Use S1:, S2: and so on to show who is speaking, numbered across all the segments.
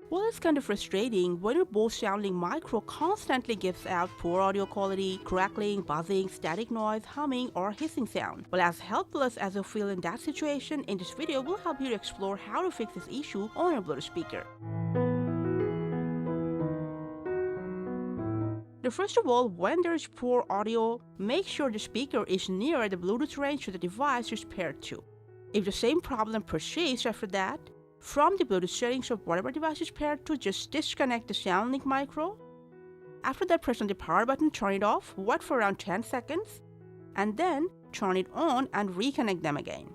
S1: Well, it's kind of frustrating when your Bose Soundlink Micro constantly gives out poor audio quality, crackling, buzzing, static noise, humming, or hissing sound. Well, as helpless as you feel in that situation, in this video we'll help you to explore how to fix this issue on your Bluetooth speaker. Now, first of all, when there is poor audio, make sure the speaker is near the Bluetooth range to the device is paired to. If the same problem persists after that, from the Bluetooth settings of whatever device is paired to, just disconnect the Soundlink Micro. After that, press on the power button, turn it off, wait for around 10 seconds, and then turn it on and reconnect them again.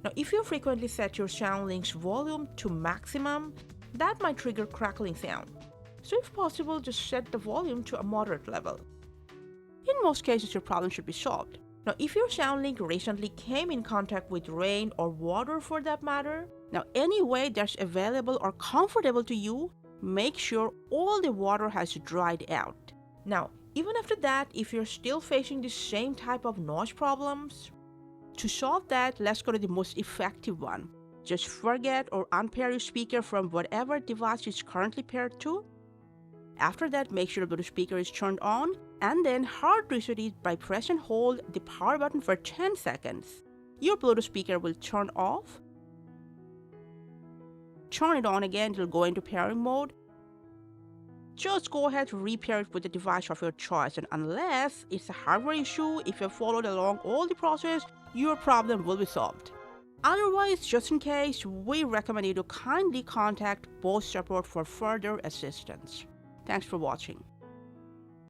S1: Now, if you frequently set your Soundlink's volume to maximum, that might trigger crackling sound. So if possible, just set the volume to a moderate level. In most cases, your problem should be solved. Now, if your Soundlink recently came in contact with rain or water for that matter, now any way that's available or comfortable to you, make sure all the water has dried out. Now, even after that, if you're still facing the same type of noise problems, to solve that, let's go to the most effective one. Just forget or unpair your speaker from whatever device it's currently paired to. After that, make sure the Bluetooth speaker is turned on, and then hard reset it by press and hold the power button for 10 seconds. Your Bluetooth speaker will turn off. Turn it on again, it will go into pairing mode. Just go ahead and repair it with the device of your choice, and unless it's a hardware issue, if you followed along all the process, your problem will be solved. Otherwise, just in case, we recommend you to kindly contact Bose support for further assistance. Thanks for watching.